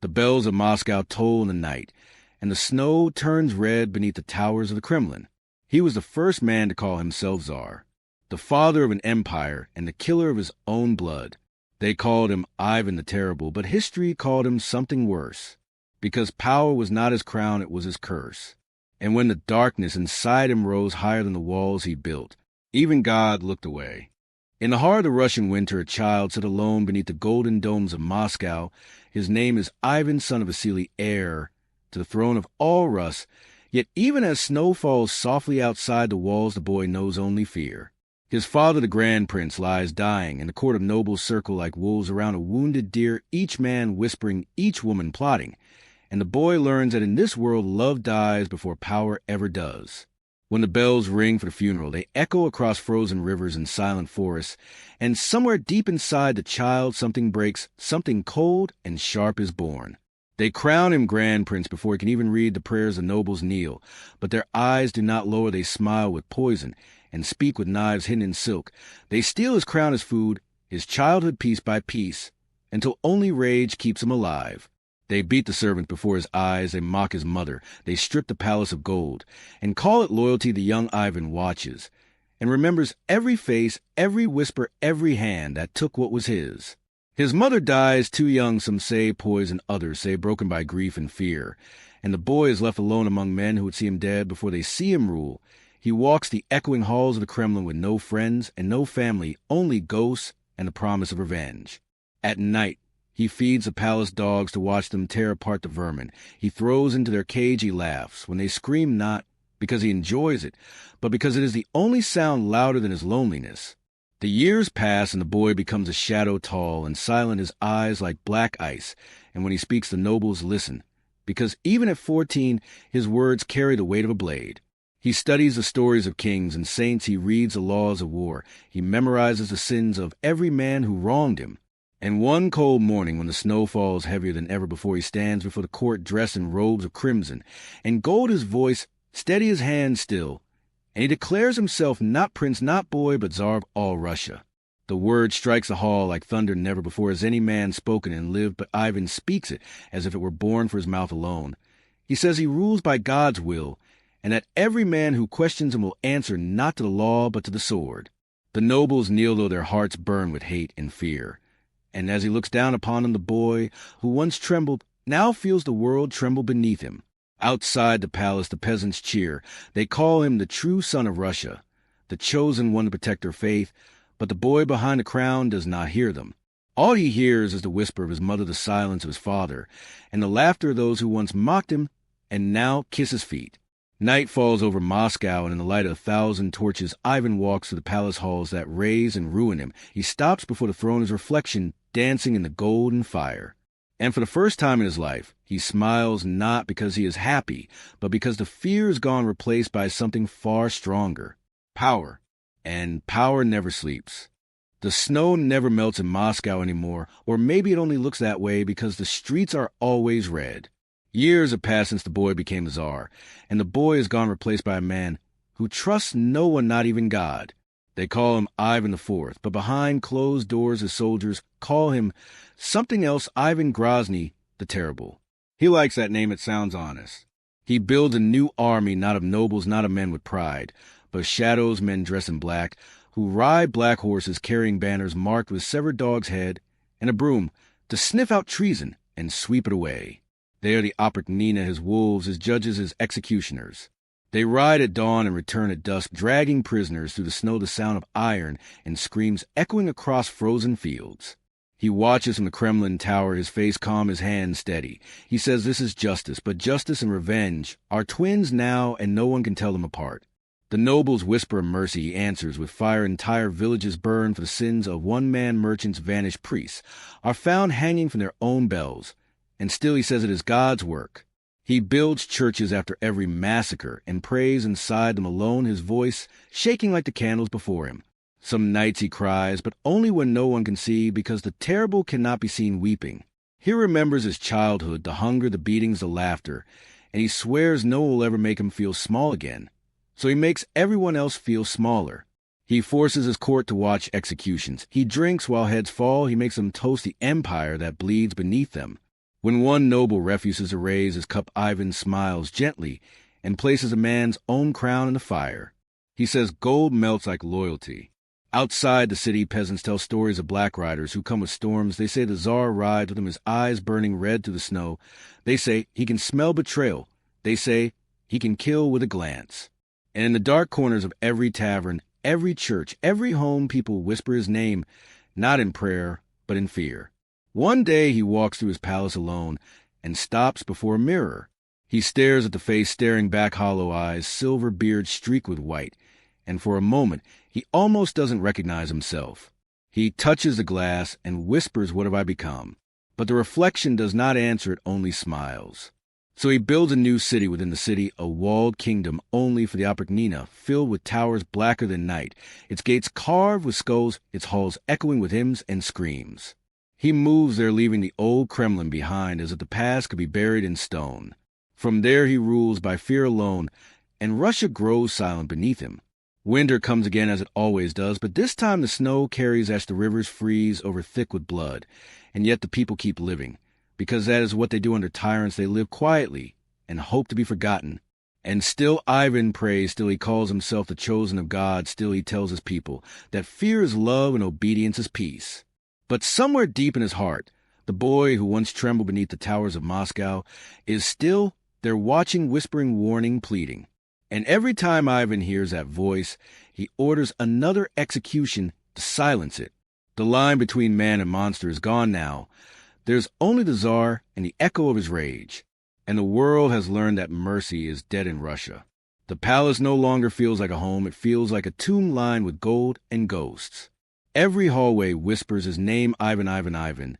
The bells of Moscow toll in the night, and the snow turns red beneath the towers of the Kremlin. He was the first man to call himself Tsar, the father of an empire and the killer of his own blood. They called him Ivan the Terrible, but history called him something worse, because power was not his crown, it was his curse. And when the darkness inside him rose higher than the walls he built, even God looked away. In the heart of the Russian winter, a child sat alone beneath the golden domes of Moscow. His name is Ivan, son of Vasily, heir to the throne of all Rus. Yet even as snow falls softly outside the walls, the boy knows only fear. His father, the Grand Prince, lies dying, and the court of nobles circle like wolves around a wounded deer, each man whispering, each woman plotting. And the boy learns that in this world love dies before power ever does. When the bells ring for the funeral, they echo across frozen rivers and silent forests, and somewhere deep inside the child something breaks, something cold and sharp is born. They crown him Grand Prince before he can even read the prayers the nobles kneel, but their eyes do not lower, they smile with poison, and speak with knives hidden in silk. They steal his crown as food, his childhood piece by piece, until only rage keeps him alive. They beat the servant before his eyes, they mock his mother, they strip the palace of gold, and call it loyalty. The young Ivan watches, and remembers every face, every whisper, every hand that took what was his. His mother dies too young, some say poisoned, others say broken by grief and fear, and the boy is left alone among men who would see him dead before they see him rule. He walks the echoing halls of the Kremlin with no friends and no family, only ghosts and the promise of revenge. At night, he feeds the palace dogs to watch them tear apart the vermin. He throws into their cage, he laughs, when they scream, not because he enjoys it, but because it is the only sound louder than his loneliness. The years pass, and the boy becomes a shadow tall and silent, his eyes like black ice, and when he speaks the nobles listen, because even at 14 his words carry the weight of a blade. He studies the stories of kings and saints, he reads the laws of war, he memorizes the sins of every man who wronged him. And one cold morning, when the snow falls heavier than ever before, he stands before the court dressed in robes of crimson, and gold his voice, steady his hand still, and he declares himself not prince, not boy, but Tsar of all Russia. The word strikes the hall like thunder. Never before has any man spoken and lived, but Ivan speaks it as if it were born for his mouth alone. He says he rules by God's will, and that every man who questions him will answer not to the law, but to the sword. The nobles kneel, though their hearts burn with hate and fear. And as he looks down upon him, the boy, who once trembled, now feels the world tremble beneath him. Outside the palace, the peasants cheer. They call him the true son of Russia, the chosen one to protect their faith, but the boy behind the crown does not hear them. All he hears is the whisper of his mother, the silence of his father, and the laughter of those who once mocked him and now kiss his feet. Night falls over Moscow, and in the light of 1,000 torches, Ivan walks through the palace halls that raise and ruin him. He stops before the throne, his reflection dancing in the golden fire. And for the first time in his life, he smiles not because he is happy, but because the fear is gone, replaced by something far stronger. Power. And power never sleeps. The snow never melts in Moscow anymore, or maybe it only looks that way because the streets are always red. Years have passed since the boy became the Tsar, and the boy is gone, replaced by a man who trusts no one, not even God. They call him Ivan IV, but behind closed doors his soldiers call him something else, Ivan Grozny the Terrible. He likes that name, it sounds honest. He builds a new army, not of nobles, not of men with pride, but of shadows, men dressed in black, who ride black horses carrying banners marked with severed dog's head and a broom to sniff out treason and sweep it away. They are the Oprychnina, his wolves, his judges, his executioners. They ride at dawn and return at dusk, dragging prisoners through the snow, the sound of iron and screams echoing across frozen fields. He watches from the Kremlin tower, his face calm, his hands steady. He says this is justice, but justice and revenge are twins now, and no one can tell them apart. The nobles whisper of mercy. He answers with fire. Entire villages burn for the sins of one-man merchants. Vanished priests are found hanging from their own bells. And still he says it is God's work. He builds churches after every massacre and prays inside them alone, his voice shaking like the candles before him. Some nights he cries, but only when no one can see, because the terrible cannot be seen weeping. He remembers his childhood, the hunger, the beatings, the laughter, and he swears no one will ever make him feel small again. So he makes everyone else feel smaller. He forces his court to watch executions. He drinks while heads fall. He makes them toast the empire that bleeds beneath them. When one noble refuses to raise his cup, Ivan smiles gently and places a man's own crown in the fire. He says gold melts like loyalty. Outside the city, peasants tell stories of black riders who come with storms. They say the Tsar rides with him, his eyes burning red through the snow. They say he can smell betrayal. They say he can kill with a glance. And in the dark corners of every tavern, every church, every home, people whisper his name, not in prayer, but in fear. One day he walks through his palace alone and stops before a mirror. He stares at the face, staring back, hollow eyes, silver beard streaked with white, and for a moment he almost doesn't recognize himself. He touches the glass and whispers, "What have I become?" But the reflection does not answer, it only smiles. So he builds a new city within the city, a walled kingdom only for the Oprichnina, filled with towers blacker than night, its gates carved with skulls, its halls echoing with hymns and screams. He moves there, leaving the old Kremlin behind, as if the past could be buried in stone. From there he rules by fear alone, and Russia grows silent beneath him. Winter comes again as it always does, but this time the snow carries as the rivers freeze over thick with blood, and yet the people keep living. Because that is what they do under tyrants. They live quietly and hope to be forgotten. And still Ivan prays, still he calls himself the chosen of God, still he tells his people that fear is love and obedience is peace. But somewhere deep in his heart, the boy who once trembled beneath the towers of Moscow is still there, watching, whispering, warning, pleading. And every time Ivan hears that voice, he orders another execution to silence it. The line between man and monster is gone now. There's only the Tsar and the echo of his rage. And the world has learned that mercy is dead in Russia. The palace no longer feels like a home. It feels like a tomb lined with gold and ghosts. Every hallway whispers his name, Ivan, Ivan, Ivan.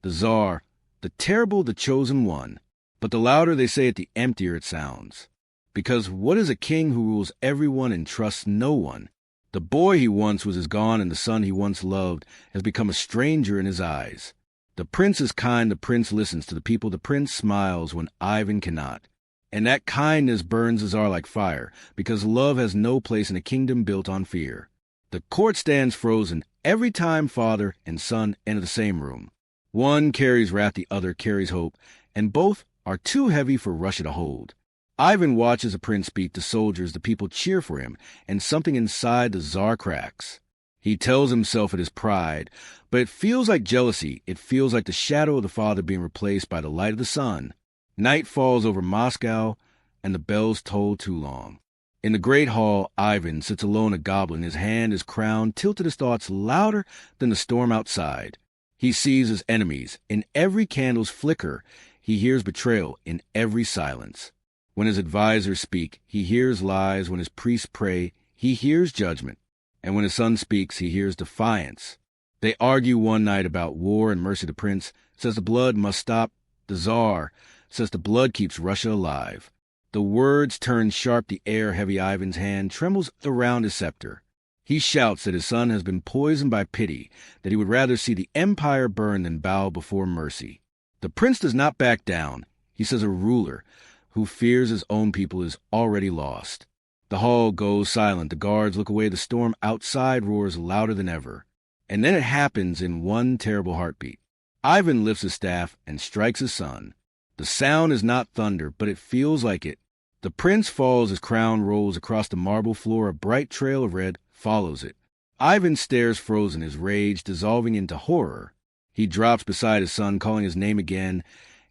The Tsar, the terrible, the chosen one. But the louder they say it, the emptier it sounds. Because what is a king who rules everyone and trusts no one? The boy he once was is gone, and the son he once loved has become a stranger in his eyes. The prince is kind, the prince listens to the people, the prince smiles when Ivan cannot. And that kindness burns the Tsar like fire, because love has no place in a kingdom built on fear. The court stands frozen every time father and son enter the same room. One carries wrath, the other carries hope, and both are too heavy for Russia to hold. Ivan watches the prince speak to soldiers, the people cheer for him, and something inside the Tsar cracks. He tells himself it is pride, but it feels like jealousy. It feels like the shadow of the father being replaced by the light of the sun. Night falls over Moscow, and the bells toll too long. In the great hall, Ivan sits alone, a goblin, his hand, his crown, tilted, his thoughts louder than the storm outside. He sees his enemies in every candle's flicker. He hears betrayal in every silence. When his advisors speak, he hears lies. When his priests pray, he hears judgment. And when his son speaks, he hears defiance. They argue one night about war and mercy. The prince says the blood must stop. The Tsar says the blood keeps Russia alive. The words turn sharp. The air, heavy, Ivan's hand trembles around his scepter. He shouts that his son has been poisoned by pity, that he would rather see the empire burn than bow before mercy. The prince does not back down. He says a ruler who fears his own people is already lost. The hall goes silent. The guards look away. The storm outside roars louder than ever. And then it happens in one terrible heartbeat. Ivan lifts his staff and strikes his son. The sound is not thunder, but it feels like it. The prince falls, his crown rolls across the marble floor. A bright trail of red follows it. Ivan stares frozen, his rage dissolving into horror. He drops beside his son, calling his name again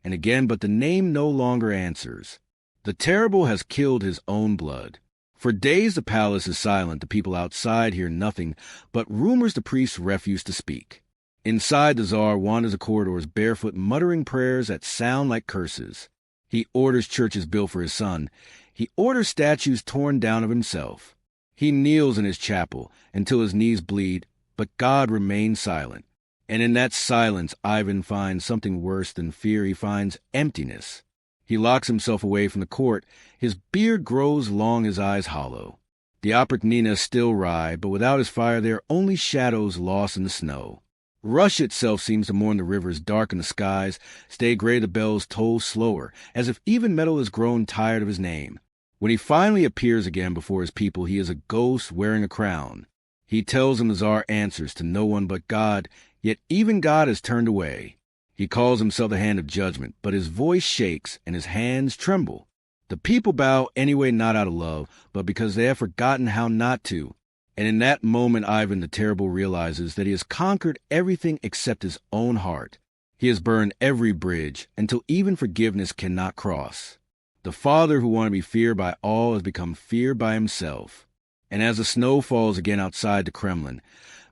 and again, but the name no longer answers. The terrible has killed his own blood. For days the palace is silent. The people outside hear nothing but rumors. The priests refuse to speak. Inside, the Tsar wanders the corridors barefoot, muttering prayers that sound like curses. He orders churches built for his son. He orders statues torn down of himself. He kneels in his chapel until his knees bleed, but God remains silent. And in that silence, Ivan finds something worse than fear. He finds emptiness. He locks himself away from the court. His beard grows long, his eyes hollow. The Oprichnina still ride, but without his fire they are only shadows lost in the snow. Russia itself seems to mourn. The rivers darken the skies, stay gray, the bells toll slower, as if even metal has grown tired of his name. When he finally appears again before his people, he is a ghost wearing a crown. He tells them the Tsar answers to no one but God, yet even God has turned away. He calls himself the Hand of Judgment, but his voice shakes and his hands tremble. The people bow anyway, not out of love, but because they have forgotten how not to. And in that moment, Ivan the Terrible realizes that he has conquered everything except his own heart. He has burned every bridge until even forgiveness cannot cross. The father who wanted to be feared by all has become feared by himself. And as the snow falls again outside the Kremlin,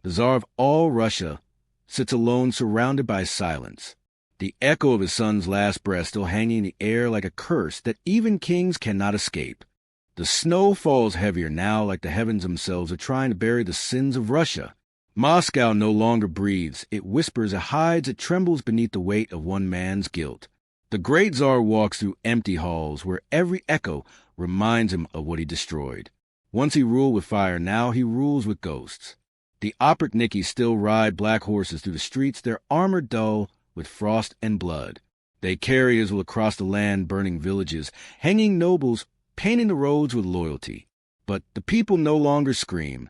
the Tsar of all Russia sits alone, surrounded by silence. The echo of his son's last breath still hanging in the air like a curse that even kings cannot escape. The snow falls heavier now, like the heavens themselves are trying to bury the sins of Russia. Moscow no longer breathes. It whispers, it hides, it trembles beneath the weight of one man's guilt. The great Tsar walks through empty halls where every echo reminds him of what he destroyed. Once he ruled with fire, now he rules with ghosts. The Oprichniki still ride black horses through the streets, their armor dull with frost and blood. They carry Israel across the land, burning villages, hanging nobles, painting the roads with loyalty. But the people no longer scream.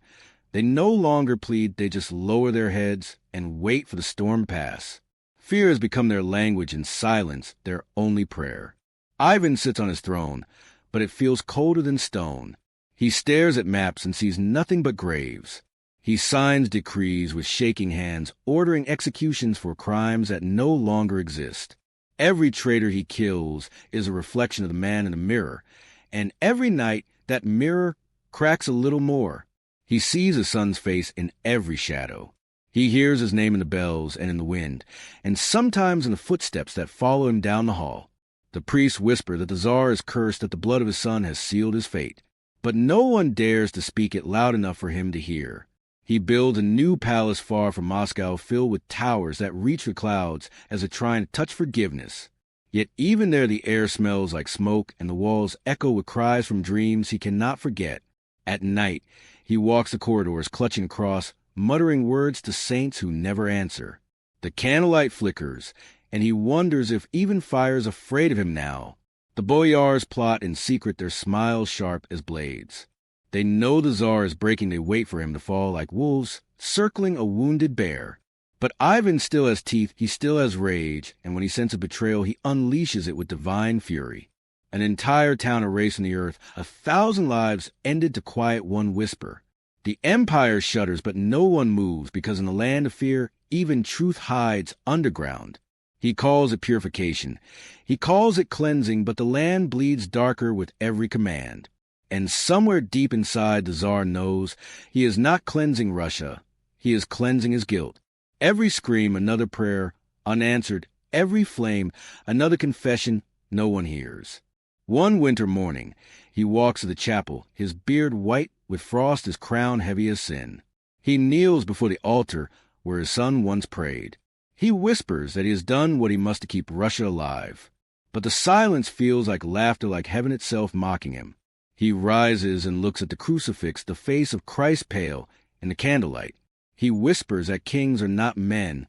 They no longer plead, they just lower their heads and wait for the storm to pass. Fear has become their language and silence their only prayer. Ivan sits on his throne, but it feels colder than stone. He stares at maps and sees nothing but graves. He signs decrees with shaking hands, ordering executions for crimes that no longer exist. Every traitor he kills is a reflection of the man in the mirror, and every night that mirror cracks a little more. He sees his son's face in every shadow. He hears his name in the bells and in the wind, and sometimes in the footsteps that follow him down the hall. The priests whisper that the Tsar is cursed, that the blood of his son has sealed his fate. But no one dares to speak it loud enough for him to hear. He builds a new palace far from Moscow, filled with towers that reach the clouds as if trying to touch forgiveness. Yet even there the air smells like smoke, and the walls echo with cries from dreams he cannot forget. At night, he walks the corridors, clutching a cross, muttering words to saints who never answer. The candlelight flickers, and he wonders if even fire is afraid of him now. The boyars plot in secret, their smiles sharp as blades. They know the Tsar is breaking, they wait for him to fall like wolves, circling a wounded bear. But Ivan still has teeth, he still has rage, and when he senses betrayal, he unleashes it with divine fury. An entire town erased from the earth, 1,000 lives ended to quiet one whisper. The empire shudders, but no one moves, because in the land of fear, even truth hides underground. He calls it purification. He calls it cleansing, but the land bleeds darker with every command. And somewhere deep inside, the Tsar knows he is not cleansing Russia. He is cleansing his guilt. Every scream, another prayer, unanswered. Every flame, another confession no one hears. One winter morning, he walks to the chapel, his beard white with frost, his crown heavy as sin. He kneels before the altar where his son once prayed. He whispers that he has done what he must to keep Russia alive. But the silence feels like laughter, like heaven itself mocking him. He rises and looks at the crucifix, the face of Christ pale in the candlelight. He whispers that kings are not men.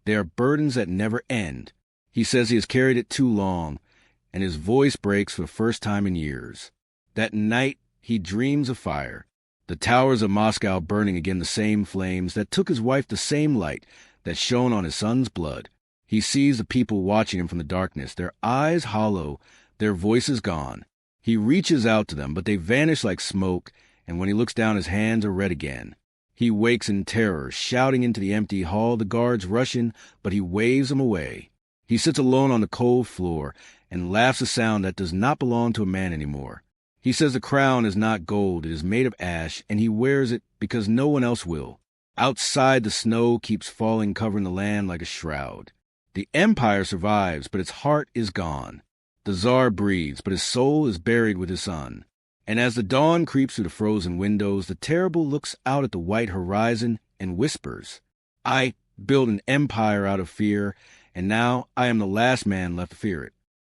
They are burdens that never end. He says he has carried it too long, and his voice breaks for the first time in years. That night he dreams of fire. The towers of Moscow burning again, the same flames that took his wife, the same light that shone on his son's blood. He sees the people watching him from the darkness, their eyes hollow, their voices gone. He reaches out to them, but they vanish like smoke, and when he looks down, his hands are red again. He wakes in terror, shouting into the empty hall. The guards rush in, but he waves them away. He sits alone on the cold floor and laughs a sound that does not belong to a man anymore. He says the crown is not gold, it is made of ash, and he wears it because no one else will. Outside, the snow keeps falling, covering the land like a shroud. The empire survives, but its heart is gone. The Tsar breathes, but his soul is buried with his son. And as the dawn creeps through the frozen windows, the Terrible looks out at the white horizon and whispers, "I built an empire out of fear, and now I am the last man left to fear it."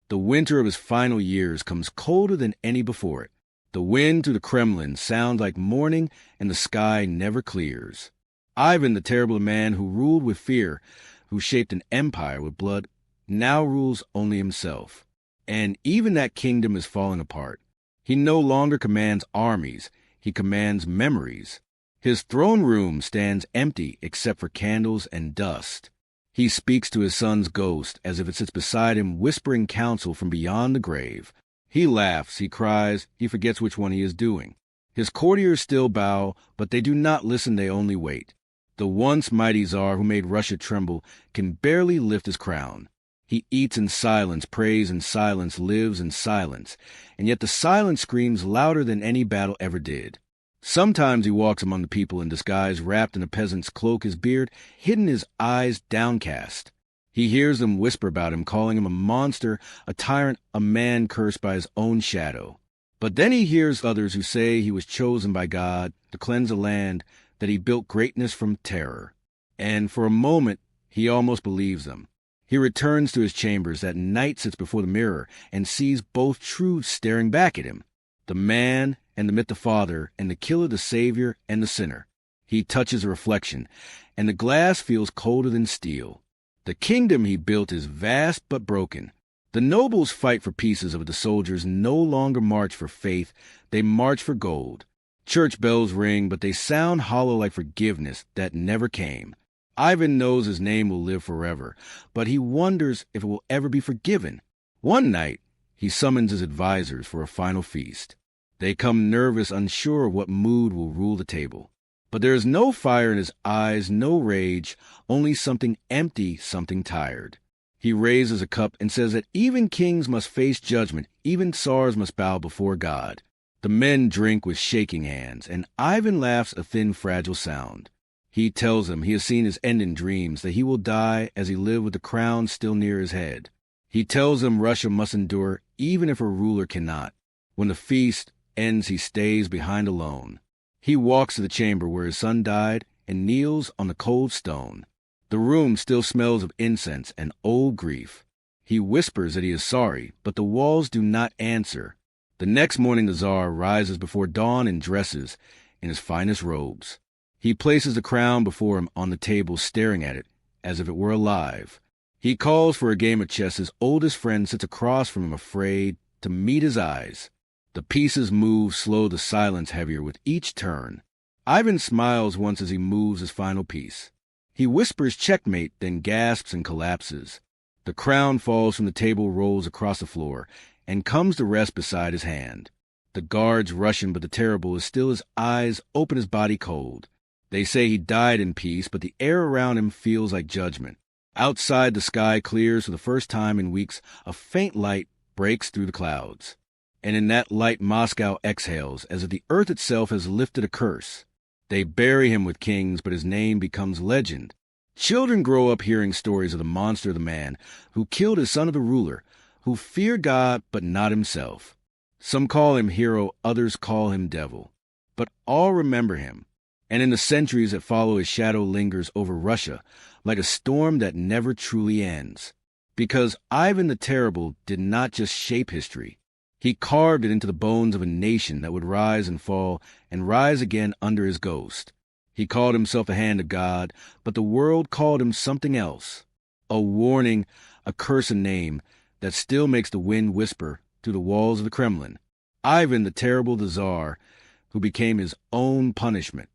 The winter of his final years comes colder than any before it. The wind through the Kremlin sounds like morning, and the sky never clears. Ivan the Terrible, man who ruled with fear, who shaped an empire with blood, now rules only himself. And even that kingdom is falling apart. He no longer commands armies, he commands memories. His throne room stands empty except for candles and dust. He speaks to his son's ghost as if it sits beside him, whispering counsel from beyond the grave. He laughs, he cries, he forgets which one he is doing. His courtiers still bow, but they do not listen, they only wait. The once mighty Tsar who made Russia tremble can barely lift his crown. He eats in silence, prays in silence, lives in silence, and yet the silence screams louder than any battle ever did. Sometimes he walks among the people in disguise, wrapped in a peasant's cloak, his beard hidden, his eyes downcast. He hears them whisper about him, calling him a monster, a tyrant, a man cursed by his own shadow. But then he hears others who say he was chosen by God to cleanse a land, that he built greatness from terror. And for a moment, he almost believes them. He returns to his chambers that night, sits before the mirror, and sees both truths staring back at him. The man and the myth, the father, and the killer, the savior, and the sinner. He touches a reflection, and the glass feels colder than steel. The kingdom he built is vast but broken. The nobles fight for pieces of it. The soldiers no longer march for faith, they march for gold. Church bells ring, but they sound hollow like forgiveness that never came. Ivan knows his name will live forever, but he wonders if it will ever be forgiven. One night, he summons his advisors for a final feast. They come nervous, unsure of what mood will rule the table. But there is no fire in his eyes, no rage, only something empty, something tired. He raises a cup and says that even kings must face judgment, even tsars must bow before God. The men drink with shaking hands, and Ivan laughs a thin, fragile sound. He tells them he has seen his end in dreams, that he will die as he lived with the crown still near his head. He tells them Russia must endure, even if her ruler cannot. When the feast ends, he stays behind alone. He walks to the chamber where his son died and kneels on the cold stone. The room still smells of incense and old grief. He whispers that he is sorry, but the walls do not answer. The next morning the Tsar rises before dawn and dresses in his finest robes. He places the crown before him on the table, staring at it as if it were alive. He calls for a game of chess. His oldest friend sits across from him, afraid to meet his eyes. The pieces move slow, the silence heavier with each turn. Ivan smiles once as he moves his final piece. He whispers checkmate, then gasps and collapses. The crown falls from the table, rolls across the floor, and comes to rest beside his hand. The guards rush him, but the terrible is still, his eyes open, his body cold. They say he died in peace, but the air around him feels like judgment. Outside, the sky clears for the first time in weeks. A faint light breaks through the clouds. And in that light Moscow exhales, as if the earth itself has lifted a curse. They bury him with kings, but his name becomes legend. Children grow up hearing stories of the monster, the man who killed his son of the ruler, who feared God but not himself. Some call him hero, others call him devil. But all remember him. And in the centuries that follow, his shadow lingers over Russia like a storm that never truly ends. Because Ivan the Terrible did not just shape history. He carved it into the bones of a nation that would rise and fall and rise again under his ghost. He called himself a hand of God, but the world called him something else. A warning, a curse, a name that still makes the wind whisper through the walls of the Kremlin. Ivan the Terrible, the Tsar, who became his own punishment.